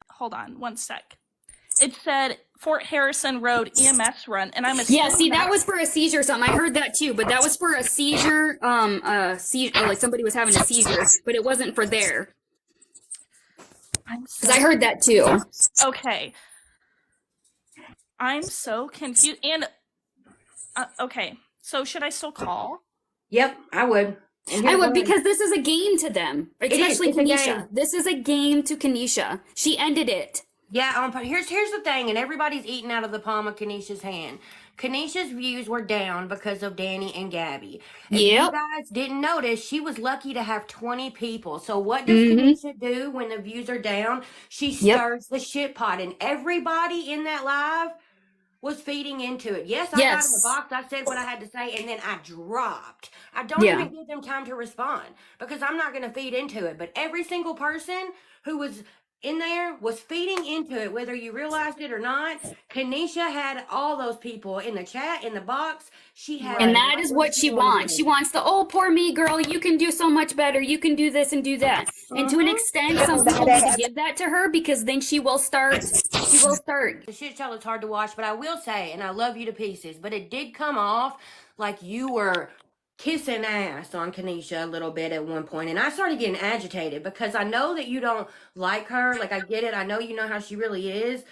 hold on one sec. It said Fort Harrison Road EMS run, and I'm assuming Yeah, see, that was for a seizure or something. I heard that too, but that was for a seizure, like somebody was having a seizure, but it wasn't for there. Because I heard that too. Okay. I'm so confused. And, okay, so should I still call? Yep, I would. I would, because this is a game to them, especially Kenisha. This is a game to Kenisha. She ended it. Yeah, here's the thing, and everybody's eating out of the palm of Kenisha's hand. Kenisha's views were down because of Danny and Gabby. If you guys didn't notice, she was lucky to have 20 people. So what does Kenisha do when the views are down? She stirs the shit pot, and everybody in that live was feeding into it. Yes, I got in the box, I said what I had to say, and then I dropped. I don't even give them time to respond because I'm not going to feed into it. But every single person who was in there was feeding into it, whether you realized it or not. Kenisha had all those people in the chat, in the box. She had, and that is what she wants. She wants the, oh, poor me, girl, you can do so much better. You can do this and do that. And to an extent, some people need to give that to her because then she will start. The shit show is hard to watch, but I will say, and I love you to pieces, but it did come off like you were kissing ass on Kenisha a little bit at one point, and I started getting agitated because I know that you don't like her. Like, I get it. I know you know how she really is,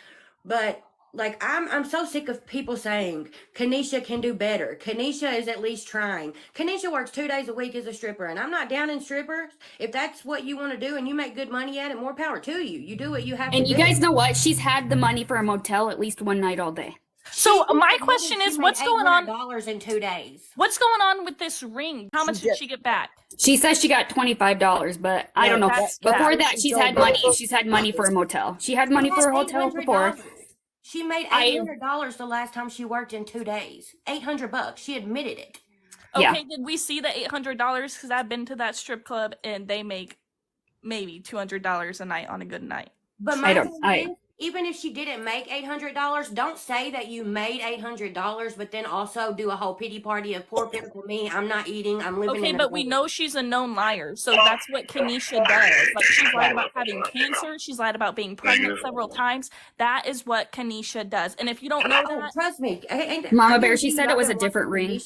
but like, I'm so sick of people saying Kenisha can do better. Kenisha is at least trying. Kenisha works 2 days a week as a stripper, and I'm not down in strippers. If that's what you want to do and you make good money at it, more power to you. You do what you have to do. And you guys know what? She's had the money for a motel at least one night all day. So my question is, what's going on? $800 in 2 days. What's going on with this ring? How much did she get back? She says she got $25, but I don't know. Before that, she's had money. She's had money for a motel. She had money for a hotel before. She made $800 the last time she worked in 2 days. $800. She admitted it. Okay, did we see the $800? Because I've been to that strip club and they make maybe $200 a night on a good night. But even if she didn't make $800, don't say that you made $800, but then also do a whole pity party of poor pitiful me. I'm not eating. I'm living. Okay, but we know she's a known liar, so that's what Kenisha does. Like, she's lied about having cancer. She's lied about being pregnant several times. That is what Kenisha does. And if you don't know that, trust me, Mama Bear, she said it was a different ring.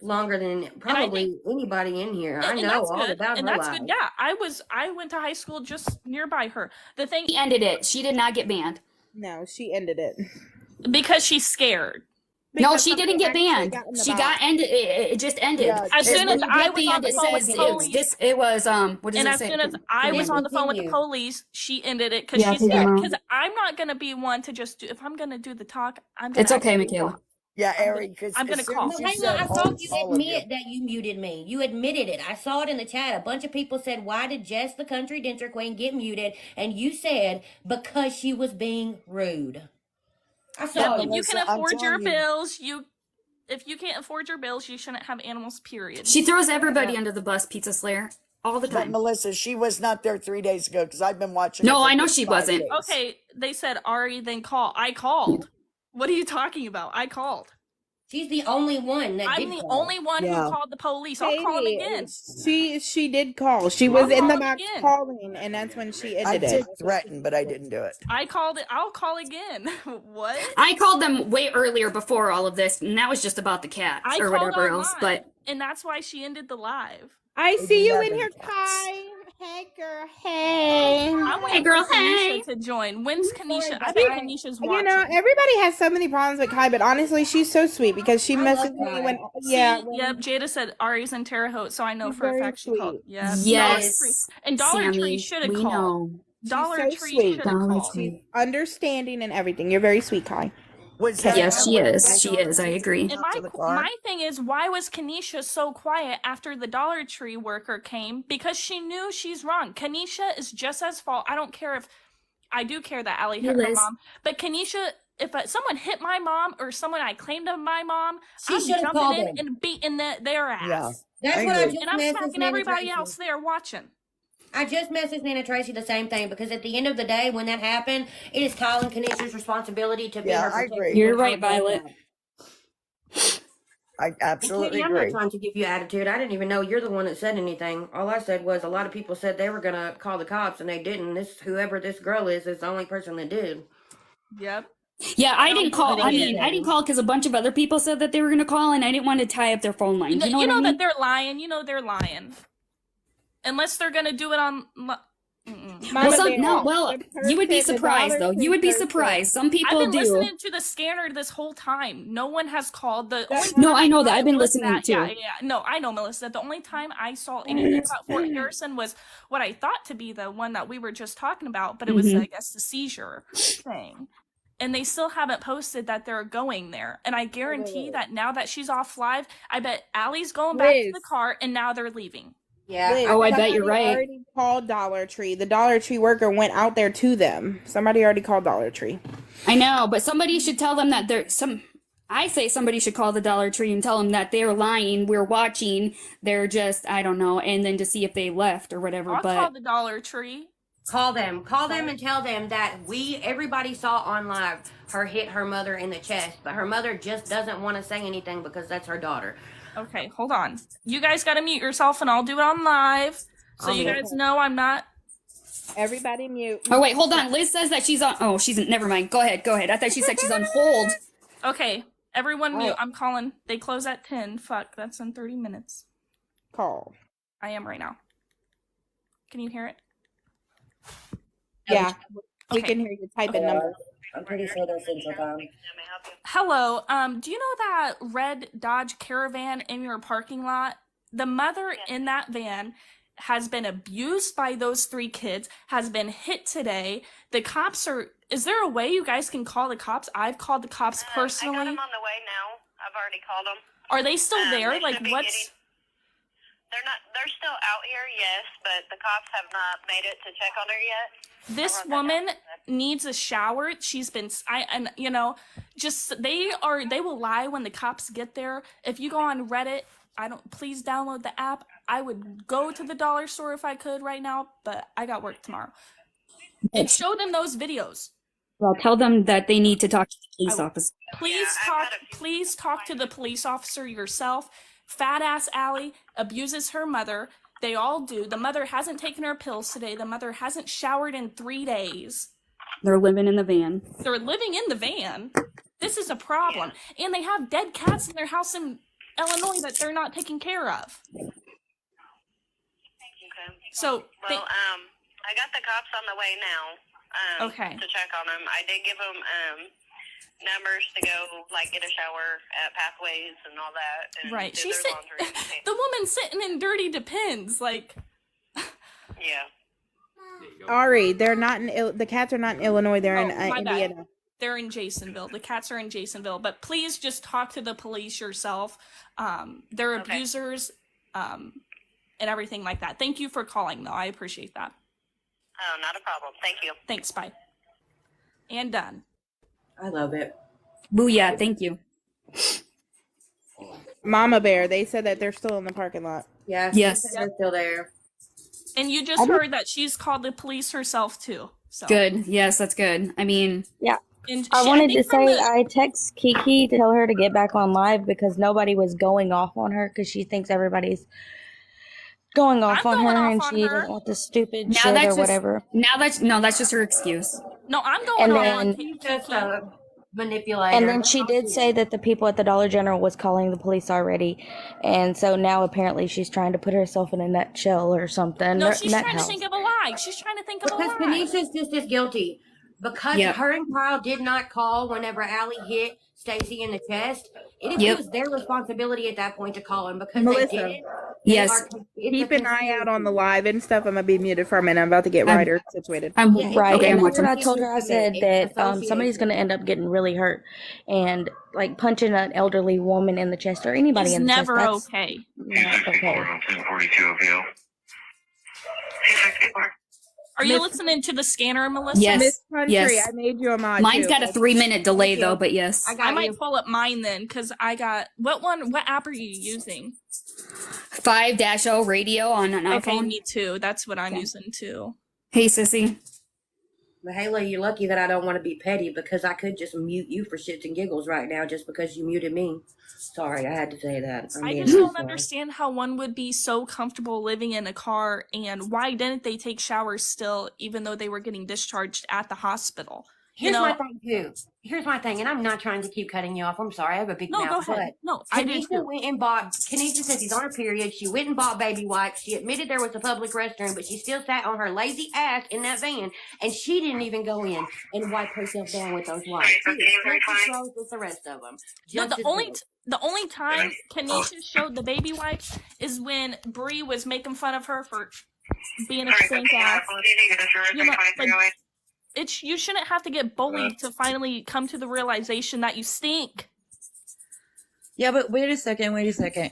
Longer than probably anybody in here. I know all about her. And that's good. Yeah, I went to high school just nearby her. The thing, she ended it. She did not get banned. No, she ended it. Because she's scared. No, she didn't get banned. She got ended. It just ended. Yeah, as soon as I was on the phone with the police, it was what does it say? And as soon as I was on the phone with the police, she ended it because she's scared. Because I'm not gonna be one to just do. If I'm gonna do the talk, I'm gonna. It's okay, Michaela. Yeah, Eric. I'm gonna call. No, hang on. I saw you admit that you muted me. You admitted it. I saw it in the chat. A bunch of people said, "Why did Jess, the country dancer queen, get muted?" And you said because she was being rude. I saw it. If you can afford your bills, if you can't afford your bills, you shouldn't have animals. Period. She throws everybody under the bus, Pizza Slayer, all the time. But Melissa, she was not there 3 days ago because I've been watching. No, I know she wasn't. Days. Okay, they said Ari, then call. I called. What are you talking about? I called. She's the only one that I'm the only one who called the police. I'll call them again. She did call. She was in the box calling, and that's when she ended it. I did threaten, but I didn't do it. I called it. I'll call again. What? I called them way earlier before all of this, and that was just about the cats or whatever else. But and that's why she ended the live. I see you in here, Kai. Hey, girl. Hey. I'm waiting for Kenisha to join. When's Kenisha? I think Kenisha's watching. You know, everybody has so many problems with Kai, but honestly, she's so sweet because she messaged me when. Yep. Jada said Ari's in Terre Haute, so I know for a fact she called. Yeah. Yes. And Dollar Tree should have called. Dollar Tree should have called. She's understanding and everything. You're very sweet, Kai. Yes, she is. She is. I agree. And my thing is, why was Kenisha so quiet after the Dollar Tree worker came? Because she knew she's wrong. Kenisha is just as fault. I don't care if I do care that Allie hit her mom, but Kenisha, if someone hit my mom or someone I claimed of my mom, I'm jumping in and beating their ass. Yeah, that's what I just and I'm smacking everybody else there watching. I just messaged Nana Tracy the same thing because at the end of the day, when that happened, it is Kyle and Kenisha's responsibility to be her protector. You're right, Violet. I absolutely Katie, I'm not agree. trying to give you attitude. I didn't even know you're the one that said anything. All I said was a lot of people said they were gonna call the cops and they didn't. Whoever this girl is the only person that did. Yep. Yeah, I didn't call. I Nobody mean, I did. didn't call because a bunch of other people said that they were going to call, and I didn't want to tie up their phone lines. You know what I mean? that they're lying. You know they're lying. Unless they're gonna do it on. You would be surprised though. You would be surprised. Some people I've been do. listening to the scanner this whole time. No one has called. No, I know that. I've been listening too. Yeah. No, I know, Melissa. The only time I saw anything about Fort Harrison was what I thought to be the one that we were just talking about, but it was, I guess, the seizure thing. And they still haven't posted that they're going there. And I guarantee that now that she's off live, I bet Allie's going back to the car, and now they're leaving. Yeah. Liz, Oh, I bet you're somebody right. already called Dollar Tree. The Dollar Tree worker went out there to them. Somebody already called Dollar Tree. I know, but somebody should tell them that I say somebody should call the Dollar Tree and tell them that they're lying. We're watching. They're just, I don't know, and then to see if they left or whatever. I'll call the Dollar Tree. Call them and tell them that everybody saw on live her hit her mother in the chest, but her mother just doesn't want to say anything because that's her daughter. Okay, hold on. You guys gotta mute yourself, and I'll do it on live, so you guys know I'm not. Everybody mute. Oh wait, hold on. Liz says that she's on. Oh, never mind. Go ahead. I thought she said she's on hold. Okay, everyone mute. I'm calling. They close at 10. Fuck, that's in 30 minutes. Call. I am right now. Can you hear it? Yeah. We Okay. can hear you typing numbers. I'm pretty sure they're Central Time. Hello. Do you know that red Dodge Caravan in your parking lot? The mother in that van has been abused by those 3 kids, has been hit today. The cops are. Is there a way you guys can call the cops? I've called the cops personally. I got them on the way now. I've already called them. Are they still there? They Like, should be what's. They're still out here, yes, but the cops have not made it to check on her yet. This woman needs a shower. She's been, they will lie when the cops get there. If you go on Reddit, please download the app. I would go to the dollar store if I could right now, but I got work tomorrow. And show them those videos. Well, tell them that they need to talk to the police officer. Please talk to the police officer yourself. Fat ass Allie abuses her mother. They all do. The mother hasn't taken her pills today. The mother hasn't showered in 3 days. They're living in the van. They're living in the van. This is a problem. And they have dead cats in their house in Illinois that they're not taking care of. Okay. So, Well, I got the cops on the way now. Okay. To check on them. I did give them numbers to go get a shower at Pathways and all that. And right. do She's their laundry. the woman's sitting in dirty Depends. Like. Yeah. Ari, they're not in. The cats are not in Illinois. They're in my bad. Indiana. They're in Jasonville. The cats are in Jasonville. But please just talk to the police yourself. They're abusers, and everything like that. Thank you for calling, though. I appreciate that. Oh, not a problem. Thank you. Thanks. Bye. And done. I love it. Booyah, thank you. Mama Bear, they said that they're still in the parking lot. Yeah. Yes. They're still there. And you just heard that she's called the police herself, too. So. Good. Yes, that's good. I mean, Yeah. And I wanted to say the, I text Kiki to tell her to get back on live because nobody was going off on her because she thinks everybody's going off on her and she doesn't want the stupid shit or whatever. That's just her excuse. No, I'm going on. then- Just manipulator. And then she did say that the people at the Dollar General was calling the police already, and so now apparently she's trying to put herself in a nutshell or something. No, she's trying to think of a lie. She's trying to think of a Because lie. Kenisha's just as guilty. Because her and Kyle did not call whenever Allie hit Stacy in the chest, it was their responsibility at that point to call him because Melissa, they did. Yes. Keep an eye out on the live and stuff. I'm gonna be muted for a minute. I'm about to get Ryder situated. I'm right. Okay, And I'm that's what watching. I told her. I said that somebody's going to end up getting really hurt, and like punching an elderly woman in the chest or anybody It's in the chest. never That's okay. not okay. Are you listening to the scanner, Melissa? Yes. Miss Country, Yes. I made you a mod. Mine's too. got a 3-minute delay though, but yes. I might pull up mine then, because I got what app are you using? 5-0 radio on an Okay, iPhone. me too. That's what I'm using too. Hey, sissy. But Hayla, you're lucky that I don't want to be petty because I could just mute you for shits and giggles right now just because you muted me. Sorry, I had to say that. I just don't understand how one would be so comfortable living in a car, and why didn't they take showers still, even though they were getting discharged at the hospital? Here's my thing, too. Here's my thing, and I'm not trying to keep cutting you off. I'm sorry, I have a big mouth. No, go ahead. No, I do too. Kenisha says she's on her period. She went and bought baby wipes. She admitted there was a public restroom, but she still sat on her lazy ass in that van, and she didn't even go in and wipe herself down with those wipes. She was just as gross as the rest of them. No, the only time Kenisha showed the baby wipes is when Bree was making fun of her for being a stink ass. You know, like, you shouldn't have to get bullied to finally come to the realization that you stink. Yeah, but wait a second.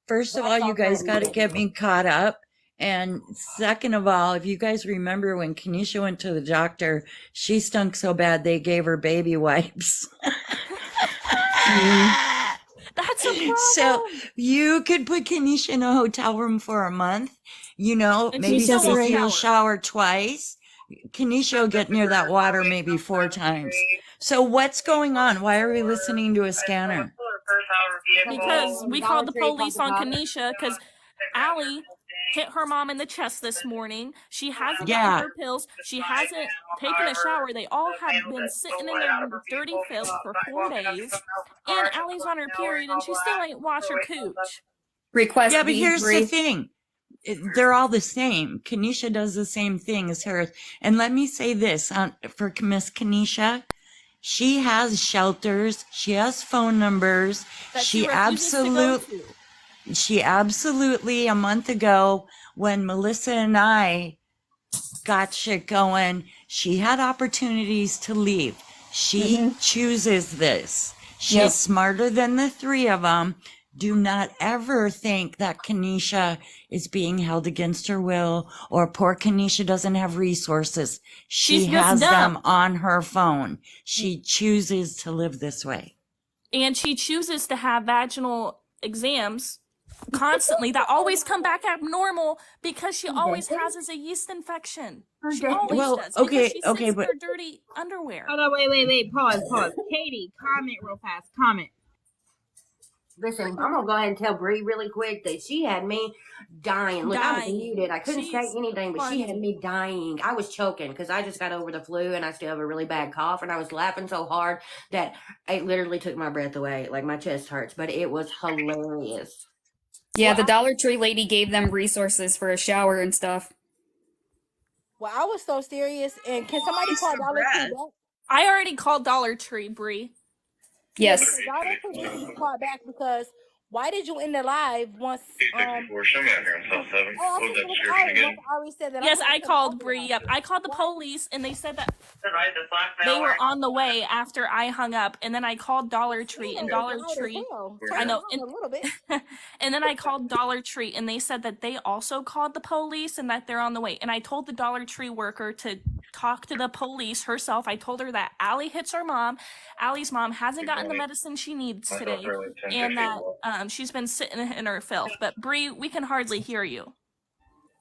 First of all, you guys got to get me caught up. And second of all, if you guys remember when Kenisha went to the doctor, she stunk so bad they gave her baby wipes. That's a problem. So you could put Kenisha in a hotel room for a month, you know, And maybe she still she'll won't shower twice. Kenisha will get near that water maybe 4 times. So what's going on? Why are we listening to a scanner? Because we called the police on Kenisha because Allie hit her mom in the chest this morning. She hasn't gotten her pills. She hasn't taken a shower. They all have been sitting in their dirty filth for 4 days. And Allie's on her period and she still ain't washed her cooch. Yeah, but here's the thing. They're all the same. Kenisha does the same thing as her. And let me say this for Miss Kenisha. She has shelters. She has phone numbers. She absolutely, a month ago, when Melissa and I got shit going, she had opportunities to leave. She chooses this. She's smarter than the 3 of them. Do not ever think that Kenisha is being held against her will or poor Kenisha doesn't have resources. She has them on her phone. She chooses to live this way. And she chooses to have vaginal exams constantly that always come back abnormal because she always has a yeast infection. She always does. Okay, she sits in her dirty underwear. Hold on, wait. Pause. Katie, comment real fast. Comment. Listen, I'm gonna go ahead and tell Bree really quick that she had me dying. Look, I was muted. I couldn't say anything, but she had me dying. I was choking because I just got over the flu and I still have a really bad cough, and I was laughing so hard that it literally took my breath away. Like my chest hurts, but it was hilarious. Yeah, the Dollar Tree lady gave them resources for a shower and stuff. Well, I was so serious. And can somebody call Dollar Tree back? I already called Dollar Tree, Bree. Yes. Dollar Tree needs to call back because why did you end the live once? Yes, I called Bree. Yep, I called the police and they said that they were on the way after I hung up, and then I called Dollar Tree and Dollar Tree. I know, and then I called Dollar Tree and they said that they also called the police and that they're on the way. And I told the Dollar Tree worker to talk to the police herself. I told her that Allie hits her mom. Allie's mom hasn't gotten the medicine she needs today, and that she's been sitting in her filth. But Bree, we can hardly hear you.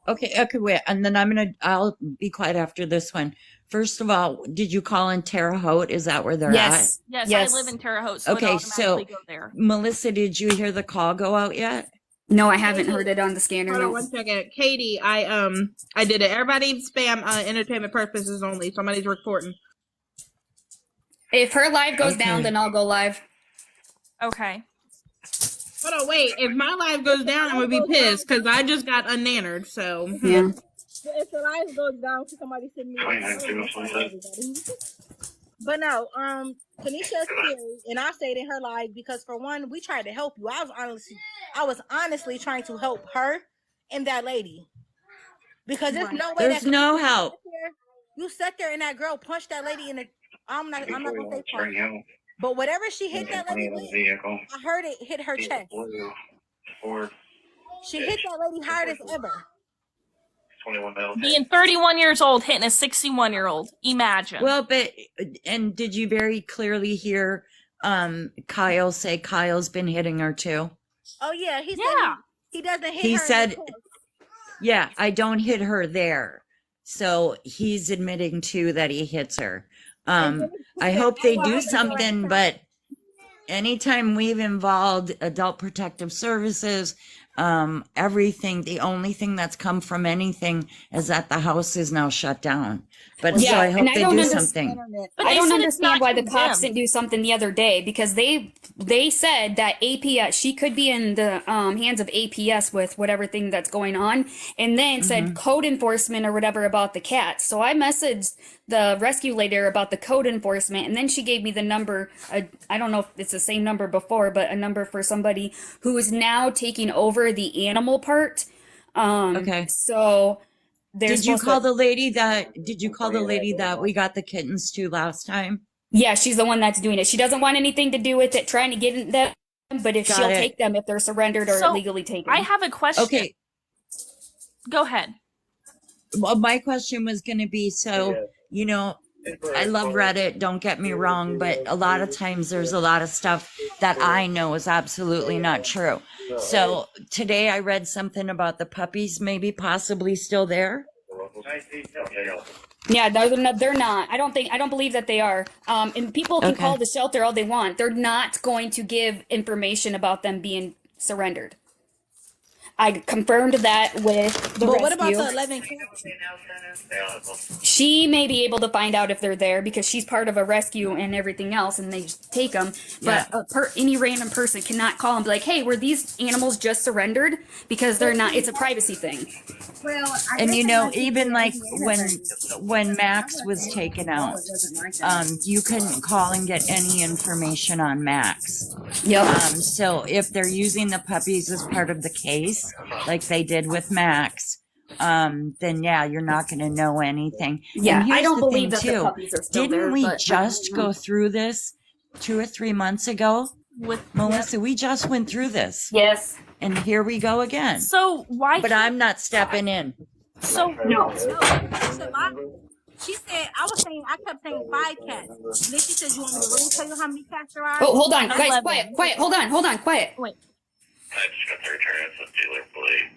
Okay, wait. And then I'll be quiet after this one. First of all, did you call in Terre Haute? Is that where they're at? Yes, I live in Terre Haute, so okay, so go there. Melissa, did you hear the call go out yet? No, I haven't heard it on the scanner. Hold on 1 second. Katie, I did it. Everybody spam entertainment purposes only. Somebody's reporting. If her live goes down, then I'll go live. Okay. Hold on, wait. If my live goes down, I'm gonna be pissed because I just got unnannered. So yeah. If the live goes down, somebody send me. But no, Kenisha Series, and I stayed in her live because for one, we tried to help you. I was honestly trying to help her and that lady because there's no way. There's no help. You sat there and that girl punched that lady in the. I'm not gonna say punch. But whatever she hit that lady with, I heard it hit her chest. She hit that lady hard as ever. Being 31 years old, hitting a 61-year-old. Imagine. Well, and did you very clearly hear Kyle say Kyle's been hitting her too? Oh yeah, he said he doesn't hit her. He said, yeah, I don't hit her there. So he's admitting too that he hits her. I hope they do something, but anytime we've involved adult protective services, everything, the only thing that's come from anything is that the house is now shut down. But so I hope they do something. But I don't said it's understand not why the cops condemned. didn't do something the other day, because they said that APS, she could be in the hands of APS with whatever thing that's going on, and then said code enforcement or whatever about the cats. So I messaged the rescue lady about the code enforcement, and then she gave me the number. I don't know if it's the same number before, but a number for somebody who is now taking over the animal part. Okay. So Did you call the lady that we got the kittens to last time? Yeah, she's the one that's doing it. She doesn't want anything to do with it, trying to get them, but if she'll take them if they're surrendered or illegally taken. I have a question. Okay. Go ahead. Well, my question was going to be, so, you know, I love Reddit, don't get me wrong, but a lot of times there's a lot of stuff that I know is absolutely not true. So today I read something about the puppies maybe possibly still there. Yeah, they're not. I don't believe that they are. And people can call the shelter all they want. They're not going to give information about them being surrendered. I confirmed that with the rescue. What about the 11 cats? She may be able to find out if they're there because she's part of a rescue and everything else, and they just take them. But any random person cannot call and be like, "Hey, were these animals just surrendered?" Because they're not. It's a privacy thing. Well, and you know, even like when Max was taken out, you couldn't call and get any information on Max. Yep. So if they're using the puppies as part of the case, like they did with Max, then yeah, you're not going to know anything. Yeah, I don't believe that the puppies are still there. Didn't we just go through this 2 or 3 months ago? With Melissa, we just went through this. Yes. And here we go again. So why? But I'm not stepping in. So no. She said, I kept saying 5 cats. And then she said, you want me to really tell you how many cats there are? Oh, hold on, guys, quiet. Hold on, quiet. Wait. I just got the return as a dealer blade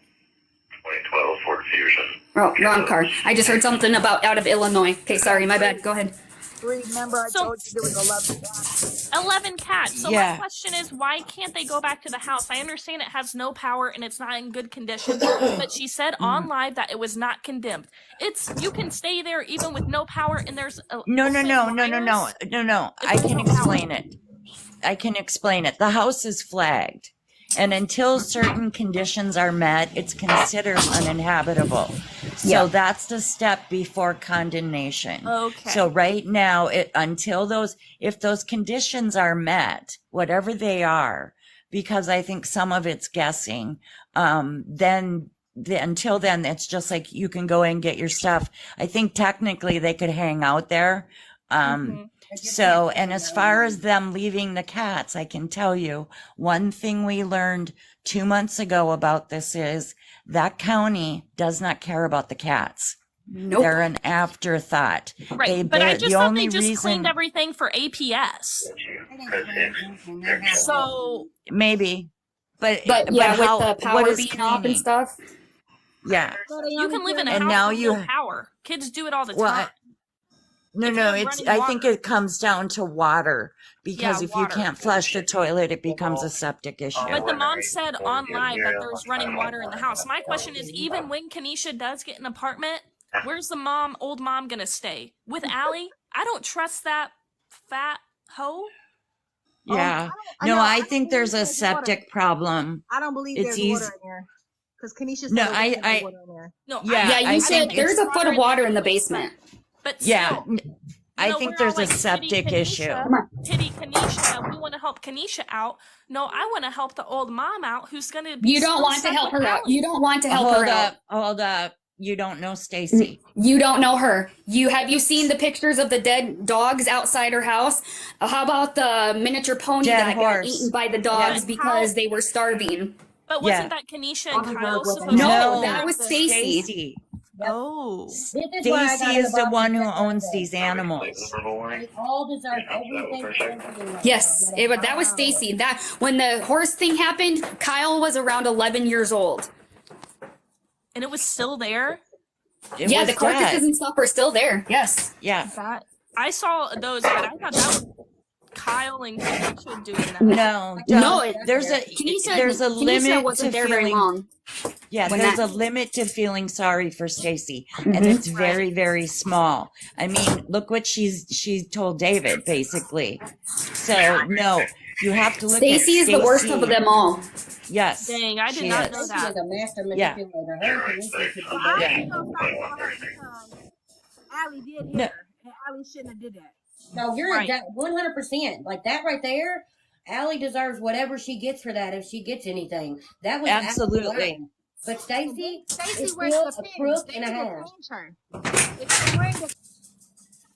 2012 Ford Fusion. Oh, wrong car. I just heard something about out of Illinois. Okay, sorry, my bad. Go ahead. Remember, I told you there was 11 cats. 11 cats. So my question is, why can't they go back to the house? I understand it has no power and it's not in good condition, but she said on live that it was not condemned. You can stay there even with no power, and there's No. I can explain it. The house is flagged, and until certain conditions are met, it's considered uninhabitable. So that's the step before condemnation. Okay. So right now, if those conditions are met, whatever they are, because I think some of it's guessing, then until then, it's just like you can go and get your stuff. I think technically they could hang out there. So, and as far as them leaving the cats, I can tell you one thing we learned 2 months ago about this is that county does not care about the cats. Nope. They're an afterthought. Right, but I just thought they just cleaned everything for APS. So maybe, but yeah, how, with the power being off and stuff. Yeah, you can live in a house now with no power. Kids do it all the time. No, I think it comes down to water, because if you can't flush the toilet, it becomes a septic issue. But the mom said on live that there's running water in the house. My question is, even when Kenisha does get an apartment, where's the old mom gonna stay? With Allie? I don't trust that fat hoe. Yeah. I think there's a septic problem. I don't believe there's water in there. Because Kenisha said No, there's water in there. No, you said there's a foot of water in the basement. But still, I think there's a septic issue. Pity Kenisha, we want to help Kenisha out. No, I want to help the old mom out who's going to be You don't want to help her out. You don't want to help her out. Hold up. You don't know Stacy. You don't know her. Have you seen the pictures of the dead dogs outside her house? How about the miniature pony that got eaten by the dogs because they were starving? But wasn't that Kenisha and Kyle supposed to? No, that was Stacy. Oh, Stacy is the one who owns these animals. Yes, that was Stacy. That when the horse thing happened, Kyle was around 11 years old. And it was still there? Yeah, the carcasses dead. and stuff are still there. Yes. Yeah. That I saw those, but I thought that was Kyle and Kenisha doing that. No, No, there's a Kenisha limit wasn't to there very feeling. long. Yeah, when there's that- a limit to feeling sorry for Stacy, and it's very, very small. I mean, look what she told David, basically. So no, you have to look at Stacy is the worst of them all. Yes. Dang, I did she not is. know that. a master Yeah. manipulator. Her Kenisha could be Well, I bad. didn't know something about her because Allie did hit No. her, and Allie shouldn't have did that. No, you're Right. 100%. Like that right there, Allie deserves whatever she gets for that if she gets anything. That was Absolutely. wrong. But Stacy Stacy is wears still the a pin. crook Stacy and a will half. pinch her. If she wearing the-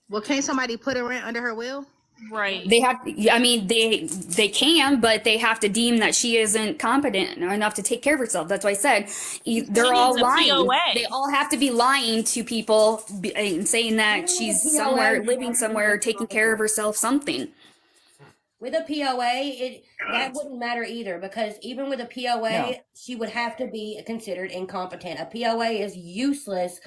Well, can't somebody put her in under her will? Right. They have. I mean, they can, but they have to deem that she isn't competent enough to take care of herself. That's why I said they're all needs a lying. POA. They all have to be lying to people and saying that she's somewhere, living somewhere, taking care of herself, something. With a POA, that wouldn't matter either because even with a POA, No. she would have to be considered incompetent. A POA is useless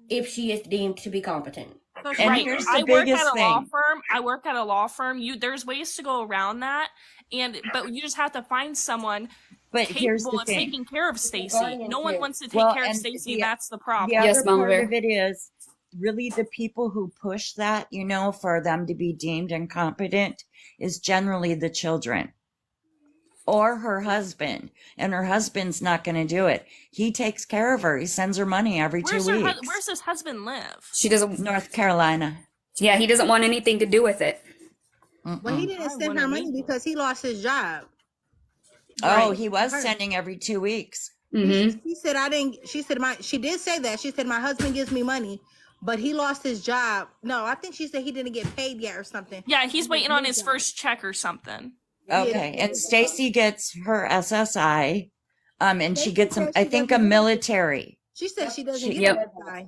if she is deemed to be competent. So And Right. here's the I work biggest at a law thing. firm. I work at a law firm. There's ways to go around that, but you just have to find someone But here's capable the of thing. taking care of Stacy. guardian No one kid. wants to take Well, care of and Stacy. the- That's the problem. The Yes, other Mama part Bear. of it is really the people who push that, for them to be deemed incompetent is generally the children or her husband. And her husband's not going to do it. He takes care of her. He sends her money every 2 weeks. Where's his husband live? She doesn't. North Carolina. Yeah, he doesn't want anything to do with it. well, he didn't send her money because he lost his job. Oh, he was sending every 2 weeks. Mm-hmm. He said I didn't. She said she did say that. She said my husband gives me money, but he lost his job. No, I think she said he didn't get paid yet or something. Yeah, he's waiting on his first check or something. Okay. And Stacy gets her SSI. And she gets I think a military. She said she doesn't get Yep. that guy.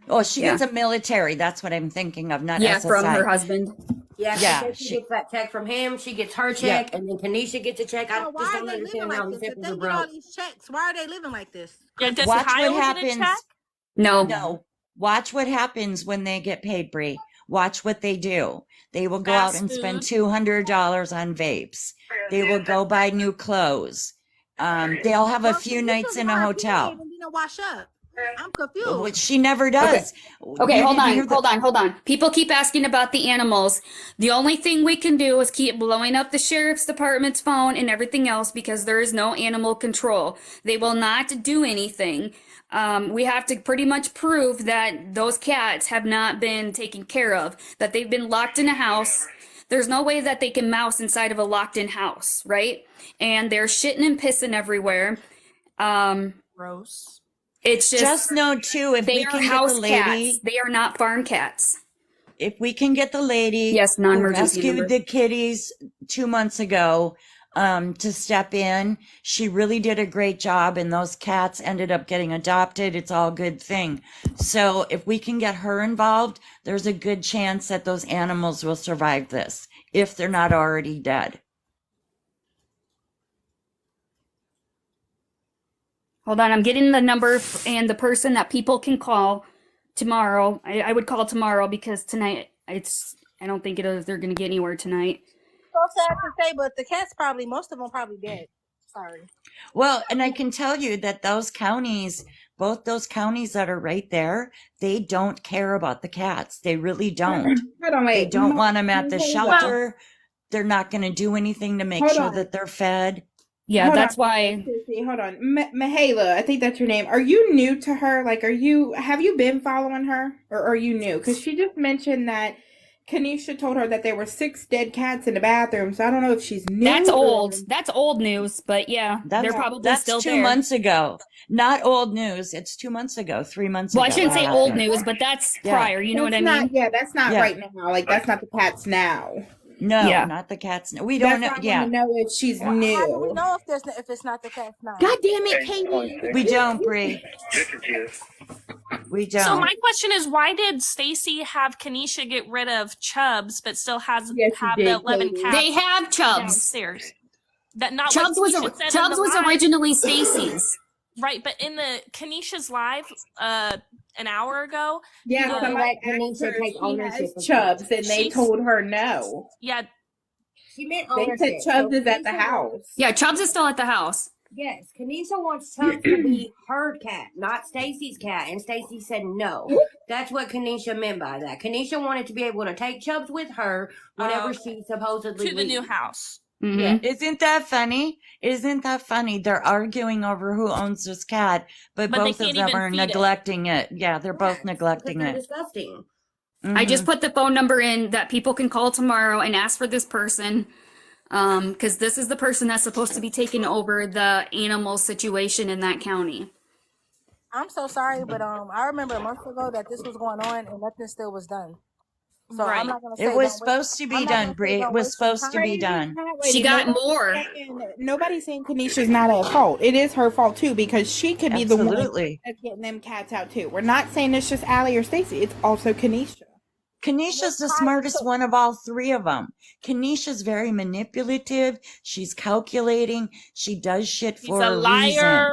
Oh, she Yeah. gets a military. That's what I'm thinking of, not Yeah, SSI. from her husband. Yeah, Yeah, she said she she- gets that check from him. She gets her check, and then Kenisha gets a check. I So just why don't are they living understand how like these this? If people they are get all broke. these checks, why are they living like this? Yeah, does Watch Kyle what get a happens. check? No. No. Watch what happens when they get paid, Bree. Watch what they do. They will go out Fast and spend food. $200 on vapes. They will go buy new clothes. They'll have a Well, few Kenisha nights in a why hotel, She didn't wash up. I'm confused. which she never does. Okay, You hold didn't on, hear the- hold on. People keep asking about the animals. The only thing we can do is keep blowing up the sheriff's department's phone and everything else because there is no animal control. They will not do anything. We have to pretty much prove that those cats have not been taken care of, that they've been locked in a house. There's no way that they can mouse inside of a locked-in house, right? And they're shitting and pissing everywhere. Gross. It's Just know too, if they we are can get house the cats. lady, They are not farm cats. if we can get the lady Yes, who non-emergency rescued number. the kitties 2 months ago, to step in, she really did a great job, and those cats ended up getting adopted. It's all a good thing. So if we can get her involved, there's a good chance that those animals will survive this if they're not already dead. Hold on, I'm getting the number and the person that people can call tomorrow. I would call tomorrow because tonight I don't think they're gonna get anywhere tonight. So sad to say, but the cats probably, most of them probably dead. Sorry. Well, and I can tell you that those counties, both those counties that are right there, they don't care about the cats. They really don't. Hold on, They wait. don't want them at the Hold on. shelter. They're not going to do anything to make Hold sure on. that they're fed. Yeah, Hold that's on. why. Sissy, hold on. Mihaela, I think that's your name. Are you new to her? Like, have you been following her? Or are you new? Because she just mentioned that Kenisha told her that there were 6 dead cats in the bathroom. So I don't know if she's new. That's or- old. That's old news, but yeah, they're probably that's still 2 there. months ago. Not old news. It's 2 months ago, 3 months Well, ago. I shouldn't say that old happened. news, but that's Yeah. prior. You know what I That's mean? not- Yeah, that's not Yeah. right now. Like, that's not the cats now. No, Yeah. not the cats. We don't know. That's why I Yeah, want to know if she's How do we new. know if it's not the cats now? God damn it, Katie. we don't, Bree. We don't. So my question is, why did Stacy have Kenisha get rid of Chubbs, but still have Yes, she the did, 11 Katie. cats They have Chubbs. downstairs? That not Chubbs what was Kenisha said in the Chubbs was live. originally Stacy's. Right, but in the Kenisha's live an hour ago, Yeah, somebody asked her if she has Chubbs, and they told her no. Yeah. She meant They ownership. said Chubbs is at the house. Yeah, Chubbs is still at the house. Yes, Kenisha wants Chubbs to be her cat, not Stacy's cat, and Stacy said no. That's what Kenisha meant by that. Kenisha wanted to be able to take Chubbs with her whenever she supposedly to the new house. Mm-hmm. Yeah. Isn't that funny? Isn't that funny? They're arguing over who owns this cat, but both of them are neglecting it. Yeah, they're both neglecting it. Disgusting. I just put the phone number in that people can call tomorrow and ask for this person. Because this is the person that's supposed to be taking over the animal situation in that county. I'm so sorry, but I remember a month ago that this was going on and nothing still was done. So I'm not gonna say it was supposed to be done, Brie. It was supposed to be done. She got more. Nobody's saying Kenisha's not at fault. It is her fault too, because she could be the one Absolutely. that's getting them cats out too. We're not saying it's just Allie or Stacy. It's also Kenisha. Kenisha's the smartest one of all three of them. Kenisha's very manipulative. She's calculating. She does shit for a reason.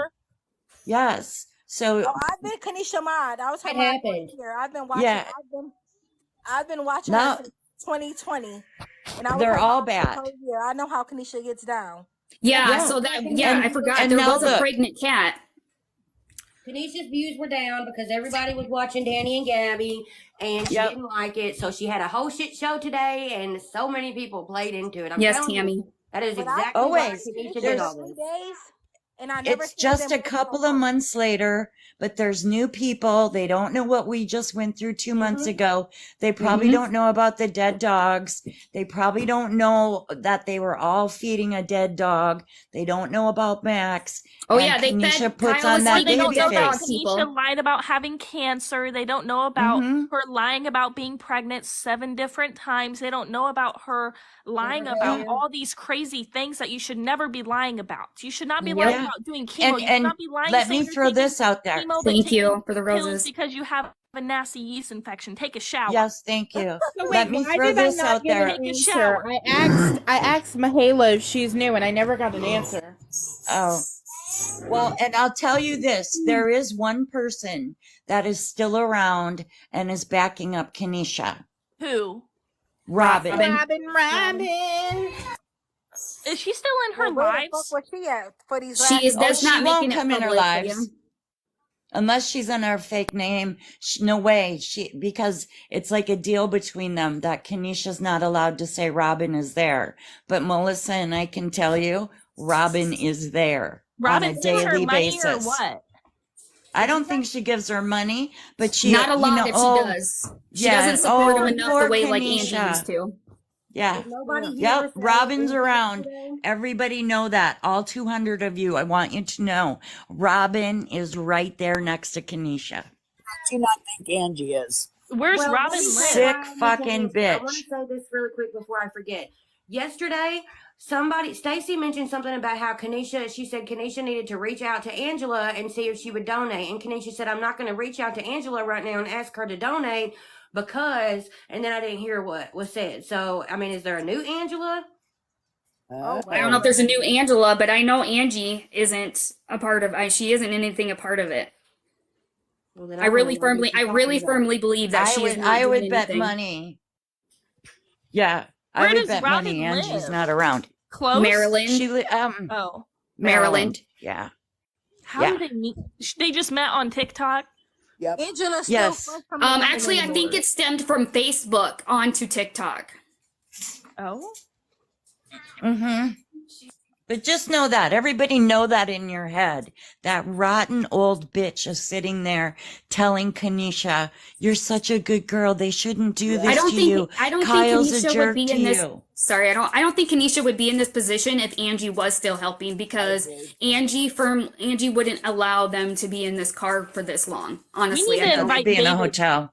Yes. So I've been Kenisha Mod. I was her mod for a year. I've been watching. Yeah. I've been watching her since 2020, and I was they're her all mod for bad. the whole year. I know how Kenisha gets down. Yeah. So that I forgot and there now was a pregnant cat. Kenisha's views were down because everybody was watching Danny and Gabby, and she didn't like it. So she had a whole shit show today, and so many people played into it. I'm telling Tammy. you, that is exactly Always. why Kenisha did all this. And I never It's just a couple of months later, but there's new people. They don't know what we just went through 2 months ago. They probably don't know about the dead dogs. They probably don't know that they were all feeding a dead dog. They don't know about Max. Oh, and yeah, they Kenisha fed puts Kyle on that They don't baby know about face. Kenisha lied about having cancer. They don't know about her lying about being pregnant 7 different times. They don't know about her lying about all these crazy things that you should never be lying about. You should not be lying about doing chemo. You should not be lying. Let me throw this out there. Chemo, Thank you for the roses. Because you have a nasty yeast infection. Take a shower. Yes, thank you. So Let me throw this out there. Take a shower. I asked Mihaela if she's new, and I never got an answer. Oh. Well, and I'll tell you this, there is one person that is still around and is backing up Kenisha. Who? Robin. Is she still in her lives? Where she at for these She is. That's not she making won't it come in her public, lives. Liam. Unless she's under a fake name. No way. Because it's like a deal between them that Kenisha's not allowed to say Robin is there. But Melissa and I can tell you, Robin is there on a daily basis. Or what? I don't think she gives her money, but she Not a lot that she does. She doesn't support him enough the way like Angie used to. Yeah. Yep. Robin's around. Everybody know that. All 200 of you, I want you to know. Robin is right there next to Kenisha. I do not think Angie is. Where's Robin live? Sick fucking bitch. I want to say this really quick before I forget. Yesterday, Stacy mentioned something about how she said Kenisha needed to reach out to Angela and see if she would donate. And Kenisha said, I'm not going to reach out to Angela right now and ask her to donate because, and then I didn't hear what was said. So, I mean, is there a new Angela? I don't know if there's a new Angela, but I know Angie isn't a part of. She isn't anything a part of it. Well, I really firmly believe that she is not I would doing bet anything. money. Yeah, Where I would does bet Robin money live? Angie's not around. Close? Maryland. Maryland. Yeah. How did they meet? They just met on TikTok. Yep. Angela still Yes. Actually, I think it stemmed from Facebook onto TikTok. Oh. Mm-hmm. But just know that. Everybody know that in your head. That rotten old bitch is sitting there telling Kenisha, you're such a good girl. They shouldn't do this to you. I don't Kyle's think a Kenisha jerk would be to in this. you. Sorry, I don't think Kenisha would be in this position if Angie was still helping, because Angie wouldn't allow them to be in this car for this long. Honestly, We need to invite Be in a David. hotel.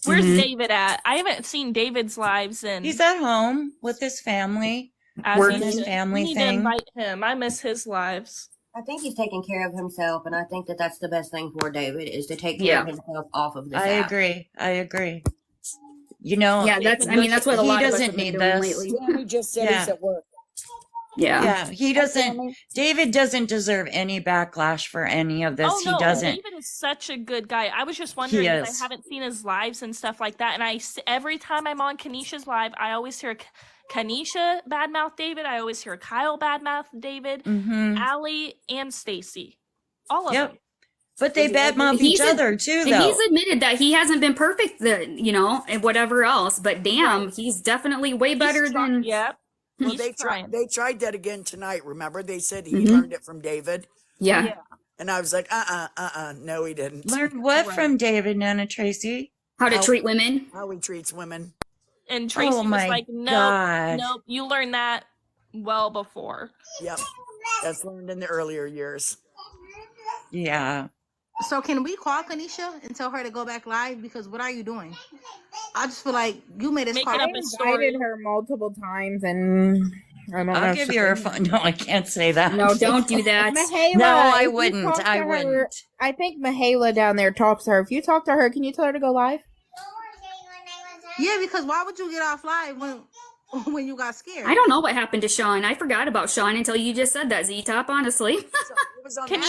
Where's David at? I haven't seen David's lives in. He's at home with his family. as working he his should. family We need thing. to invite him. I miss his lives. I think he's taking care of himself, and I think that that's the best thing for David is to take care of himself off of this. I app. agree. You know, that's what a lot of us doesn't have been need doing this. lately. Sammy just said he's at work. Yeah. Yeah, he doesn't. David doesn't deserve any backlash for any of this. Oh He no, doesn't. David is such a good guy. I was just He wondering because I is. haven't seen his lives and stuff like that, and every time I'm on Kenisha's live, I always hear Kenisha badmouth David. I always hear Kyle badmouth David, Allie, and Stacy, all of them. But they badmouth each other too, though. And he's admitted that he hasn't been perfect, and whatever else. But damn, he's definitely way better than. Yep. Well, they tried that again tonight. Remember, they said he learned it from David. Yeah. And I was like, no, he didn't. Learned what from David, Nana Tracy? How to treat women. How he treats women. And Tracy was like, nope, you learned that well before. Yep. That's learned in the earlier years. Yeah. So can we call Kenisha and tell her to go back live? Because what are you doing? I just feel like you made us call. I invited her multiple times, and I don't know. I'll give you her phone. No, I can't say that. No, don't do that. Mihaela, no, I if you wouldn't. talk to I her- wouldn't. I think Mihaela down there talks to her. If you talk to her, can you tell her to go live? Yeah, because why would you get off live when you got scared? I don't know what happened to Sean. I forgot about Sean until you just said that, Z-Top, honestly.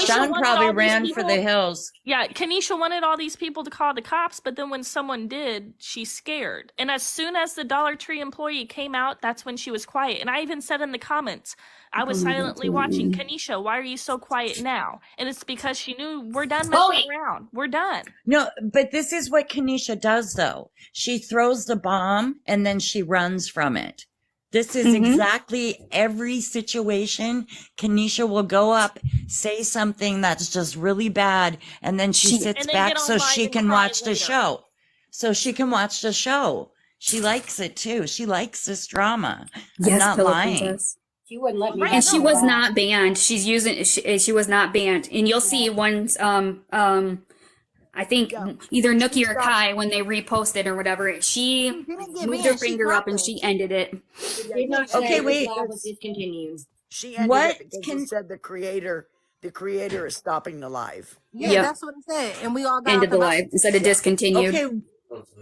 Sean probably ran for the hills. Yeah, Kenisha wanted all these people to call the cops, but then when someone did, she's scared. And as soon as the Dollar Tree employee came out, that's when she was quiet. And I even said in the comments, I was silently watching, Kenisha, why are you so quiet now? And it's because she knew we're done messing around. We're done. No, but this is what Kenisha does, though. She throws the bomb and then she runs from it. This is exactly every situation. Kenisha will go up, say something that's just really bad, and then she sits back so she can watch the show. So she can watch the show. She likes it too. She likes this drama. I'm not lying. She wouldn't let me. And she was not banned. She was not banned. And you'll see once I think either Nookie or Kai, when they reposted or whatever, she moved her finger up and she ended it. Okay, wait. She ended it because it said the creator is stopping the live. Yeah, that's what it said. And we all got ended the live instead of discontinued. Okay,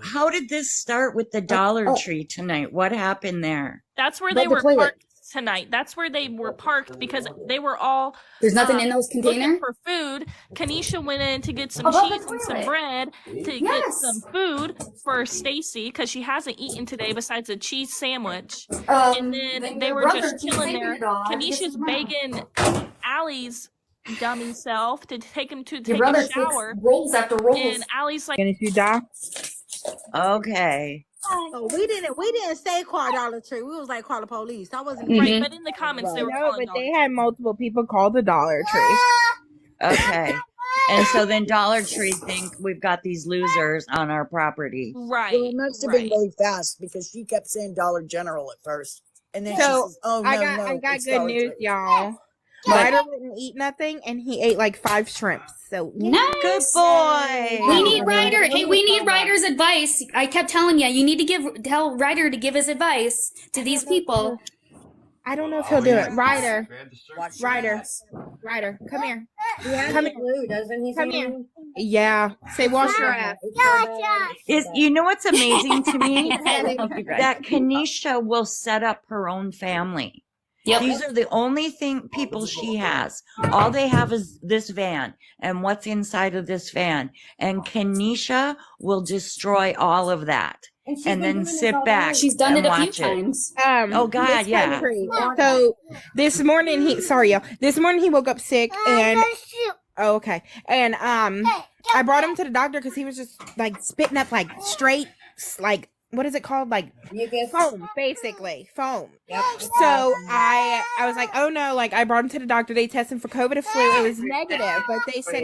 how did this start with the Dollar Tree tonight? What happened there? That's where they were parked tonight. That's where they were parked because they were all there's nothing in those looking containers for food. Kenisha went in to get some cheese and some bread to get some food for Stacy because she hasn't eaten today besides a cheese sandwich. And then they were just chilling there. Kenisha's begging Allie's dummy self to take him to take a shower. Rolls after rolls. And Allie's like, And if you die, okay. So we didn't say call Dollar Tree. We was like call the police. I wasn't right, but in the comments they were no, calling but Dollar they had multiple people call the Dollar Tree. Okay. And so then Dollar Tree think we've got these losers on our property. Right. Well, it must have been really fast because she kept saying Dollar General at first. And then she says, oh, no, I got it's good Dollar news, Tree. y'all. Ryder wouldn't eat nothing, and he ate like 5 shrimps. So nice. Good boy. We need Ryder. Hey, we need Ryder's advice. I kept telling you, you need to tell Ryder to give his advice to these people. I don't know if he'll do it. Ryder, come here. He has Come the flu, doesn't he? Come here. Yeah. Say wash your ass. You know what's amazing to me? That Kenisha will set up her own family. Yep. These are the only people she has. All they have is this van and what's inside of this van. And Kenisha will destroy all of that. And then sit back. She's done it a few watch times. Oh God, yeah. So this morning This morning he woke up sick and okay. And I brought him to the doctor because he was just like spitting up like straight like what is it called? Like foam, basically foam. Yep. So I was like, oh no, like I brought him to the doctor. They tested for COVID flu. It was negative, but they said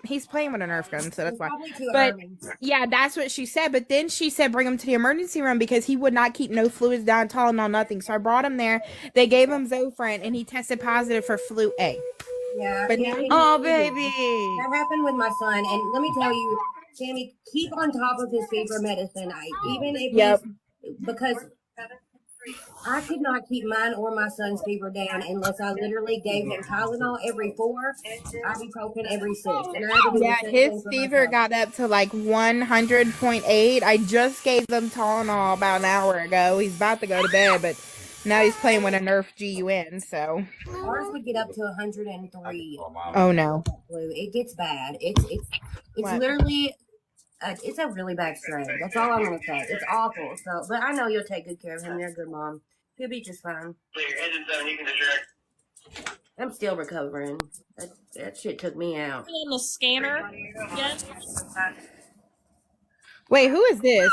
he's playing with a Nerf gun, so that's why. But yeah, that's what she said. But then she said bring him to the emergency room because he would not keep no fluids down, Tylenol, nothing. So I brought him there. They gave him Zofran, and he tested positive for flu A. Yeah. But Oh baby. That happened with my son, and let me tell you, Sammy, keep on top of his fever medicine. Even if because I could not keep mine or my son's fever down unless I literally gave him Tylenol every 4, ibuprofen every 6. And I had to do the same his thing for fever myself. got up to like 100.8. I just gave them Tylenol about an hour ago. He's about to go to bed, but Now he's playing with a Nerf GUN, so. Ours would get up to 103. Oh no. It gets bad. It's literally it's a really bad strain. That's all I'm gonna say. It's awful. So, but I know you'll take good care of him. You're a good mom. He'll be just fine. I'm still recovering. That shit took me out. In the scanner. Yes. Wait, who is this?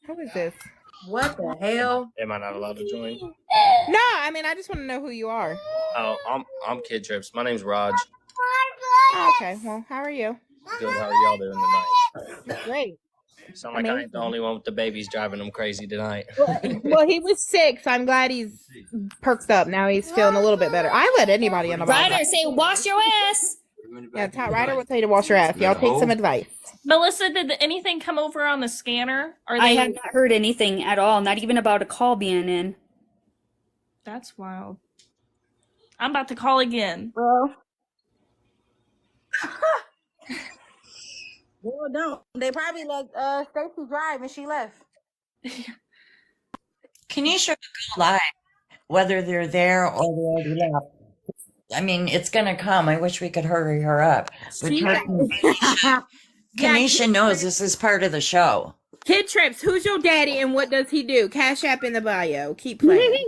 Who is this? What the hell? Am I not allowed to join? No, I mean I just want to know who you are. Oh, I'm Kid Trips. My name's Raj. Oh, okay, well, how are you? Good. How are y'all doing tonight? Great. Sound like I ain't the only one with the babies driving them crazy tonight. Well, he was sick, so I'm glad he's perked up. Now he's feeling a little bit better. I let anybody in the box. Ryder, say wash your ass. Yeah, Ryder will tell you to wash your ass. Y'all take some advice. Melissa, did anything come over on the scanner? I have not heard anything at all, not even about a call being in. That's wild. I'm about to call again. Well, don't. They probably let Stacy drive and she left. Kenisha could go live, whether they're there or they already left. I mean, it's going to come. I wish we could hurry her up. But Kenisha knows this is part of the show. Kid Trips, who's your daddy and what does he do? Cash App in the bio. Keep playing.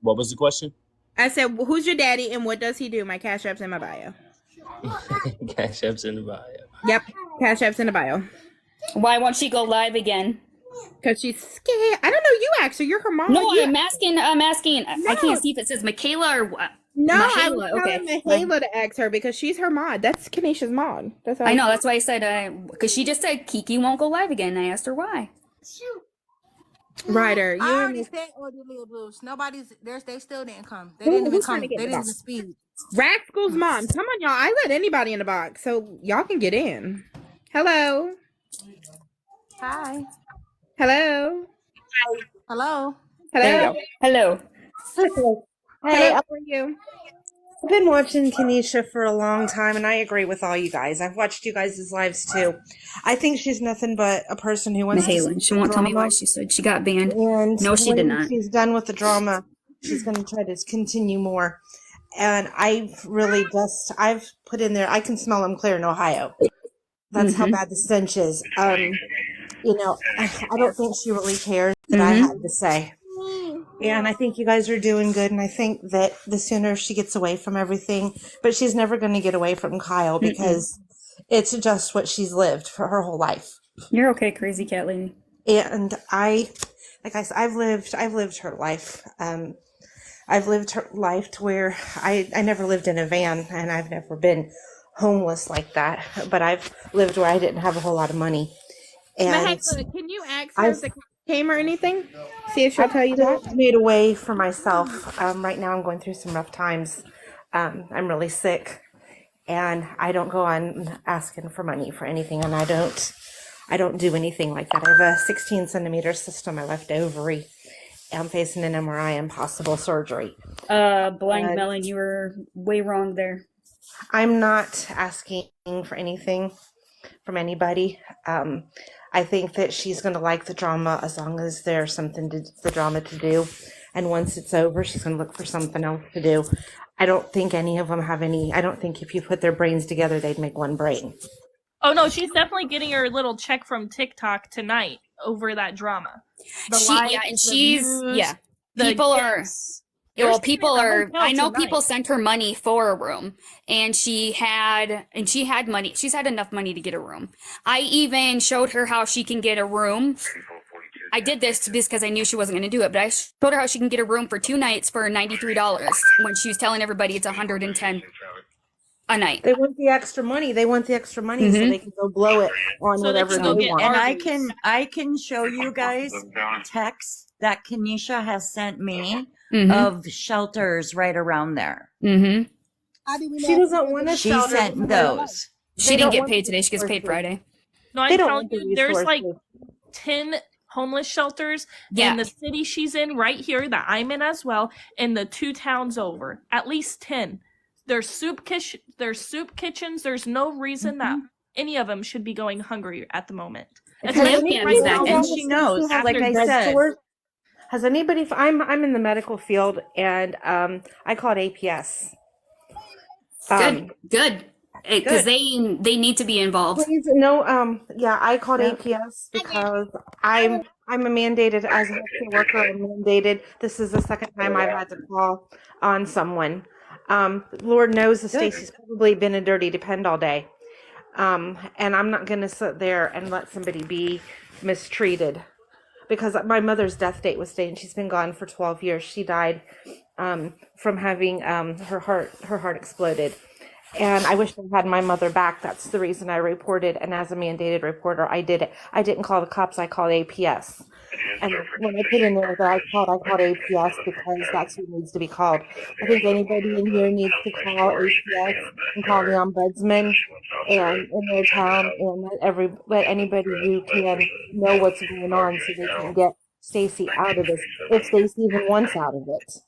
What was the question? I said, who's your daddy and what does he do? My Cash App's in my bio. Cash App's in the bio. Yep, Cash App's in the bio. Why won't she go live again? Because she's scared. I don't know. You ask her. You're her mom. No, I'm asking. No. I can't see if it says Michaela or what. No, Michaela, I was telling Michaela to ask her because she's her mod. That's Kenisha's mod. That's all I know. That's why I said, because she just said Kiki won't go live again. I asked her why. Ryder, you I already said Ordelia Blues. Nobody's there. They still didn't come. They didn't even come. They didn't even speak. Rascal's mom. Come on, y'all. I let anybody in the box, so y'all can get in. Hello. Hi. Hello. Hello. Hello. Hello. Hey, How are you? I've been watching Kenisha for a long time, and I agree with all you guys. I've watched you guys' lives too. I think she's nothing but a person who wants to. She won't tell me why she said she got banned. And no, she did not. When she's done with the drama, she's going to try to continue more. And I've put in there, I can smell them clear in Ohio. That's how bad the stench is. I don't think she really cares that I had to say. And I think you guys are doing good. And I think that the sooner she gets away from everything, but she's never going to get away from Kyle because it's just what she's lived for her whole life. You're okay, crazy cat lady. And like I said, I've lived her life. I've lived her life to where I never lived in a van and I've never been homeless like that, but I've lived where I didn't have a whole lot of money. And can you ask her if the cat came or anything? See if she'll tell you that. I've made a way for myself. Right now I'm going through some rough times. I'm really sick and I don't go on asking for money for anything, and I don't do anything like that. I have a 16 centimeter cyst on my left ovary. I'm facing an MRI and possible surgery. Blind Melon, you were way wrong there. I'm not asking for anything from anybody. I think that she's going to like the drama as long as there's something the drama to do. And once it's over, she's going to look for something else to do. I don't think any of them have any. I don't think if you put their brains together, they'd make one brain. Oh, no, she's definitely getting her little check from TikTok tonight over that drama. I know people sent her money for a room, and she had money. She's had enough money to get a room. I even showed her how she can get a room. I did this because I knew she wasn't going to do it, but I showed her how she can get a room for 2 nights for $93 when she was telling everybody it's $110 a night. They want the extra money. So they can go blow it on whatever they want. And I can show you guys texts that Kenisha has sent me of shelters right around there. She doesn't want a shelter. She sent those. She didn't get paid today. She gets paid Friday. No, I'm telling you, there's like 10 homeless shelters in the city she's in right here that I'm in as well, and the 2 towns over. At least 10. There's soup kitchens. There's no reason that any of them should be going hungry at the moment. And she knows, like I said. Has anybody? I'm in the medical field, and I called APS. Good. Because they need to be involved. Please, no, yeah, I called APS because I'm a mandated as a healthcare worker. I'm mandated. This is the second time I've had to call on someone. Lord knows that Stacy's probably been a dirty depend all day. And I'm not going to sit there and let somebody be mistreated, because my mother's death date was today, and she's been gone for 12 years. She died from having her heart exploded. And I wish I had my mother back. That's the reason I reported. And as a mandated reporter, I did it. I didn't call the cops. I called APS. And when I put in there that I called APS because that's who needs to be called. I think anybody in here needs to call APS and call the ombudsman and in their town, and let anybody who can know what's going on so they can get Stacy out of this, if Stacy even wants out of it.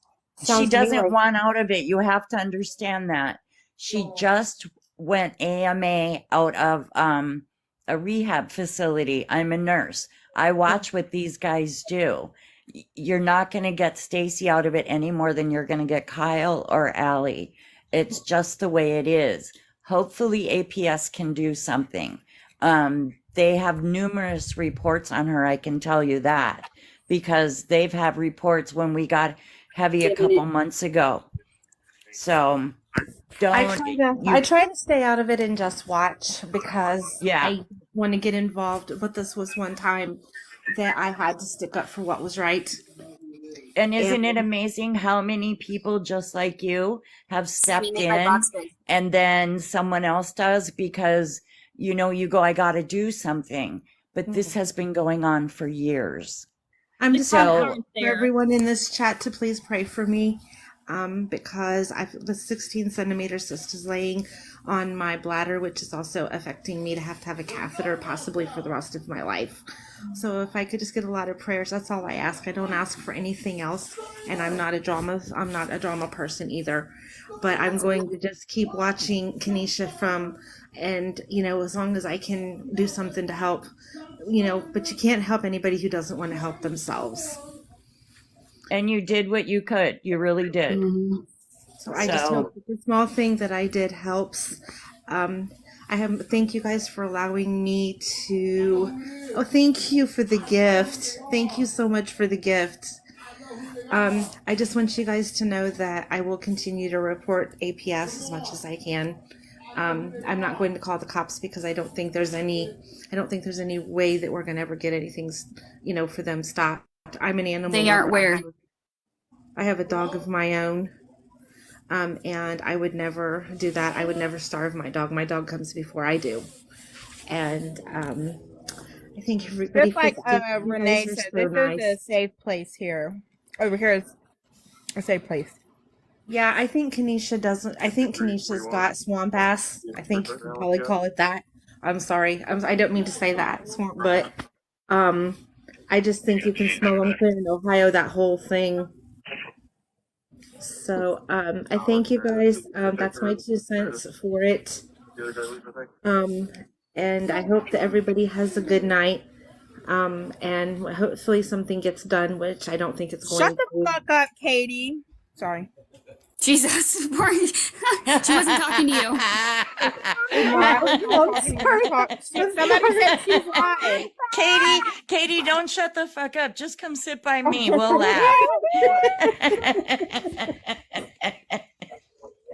She doesn't want out of it. You have to understand that. She just went AMA out of a rehab facility. I'm a nurse. I watch what these guys do. You're not going to get Stacy out of it any more than you're going to get Kyle or Allie. It's just the way it is. Hopefully APS can do something. They have numerous reports on her, I can tell you that, because they've had reports when we got heavy a couple months ago. So I try to stay out of it and just watch, because I want to get involved. But this was one time that I had to stick up for what was right. And isn't it amazing how many people just like you have stepped in, and then someone else does, because you go, I got to do something. But this has been going on for years. I'm just asking for everyone in this chat to please pray for me. Because the 16 centimeter cyst is laying on my bladder, which is also affecting me to have a catheter possibly for the rest of my life. So if I could just get a lot of prayers, that's all I ask. I don't ask for anything else, and I'm not a drama person either. But I'm going to just keep watching Kenisha and as long as I can do something to help, but you can't help anybody who doesn't want to help themselves. And you did what you could. You really did. Mm-hmm. So I just hope that the small thing that I did helps. Thank you guys for allowing me to. Oh, thank you for the gift. Thank you so much for the gift. I just want you guys to know that I will continue to report APS as much as I can. I'm not going to call the cops because I don't think there's any way that we're going to ever get anything, for them stopped. I'm an animal. They aren't where. I have a dog of my own, and I would never do that. I would never starve my dog. My dog comes before I do, and I think everybody. Just like Renee said, this is a safe place here. Over here is a safe place. Yeah, I think Kenisha doesn't. I think Kenisha's got swamp ass. I think you could probably call it that. I'm sorry. I don't mean to say that, swamp, but I just think you can smell them clear in Ohio, that whole thing. So I thank you guys. That's my 2 cents for it. And I hope that everybody has a good night. And hopefully something gets done, which I don't think it's going to. Shut the fuck up, Katie. Sorry. Jesus, she wasn't talking to you. Somebody said she's lying. Katie, don't shut the fuck up. Just come sit by me. We'll laugh.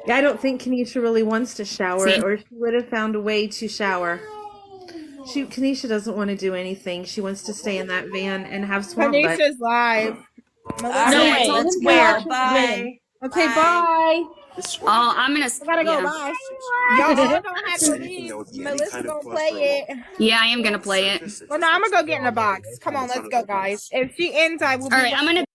I don't think Kenisha really wants to shower, or she would have found a way to shower. Kenisha doesn't want to do anything. She wants to stay in that van and have swamp. Kenisha's live. Let's go. Bye. Okay, bye. I'm gonna. I gotta go. Bye. Y'all don't have to leave. Melissa gonna play it. Yeah, I am gonna play it. Well, no, I'm gonna go get in the box. Come on, let's go, guys. If she ends, I will. All right, I'm gonna.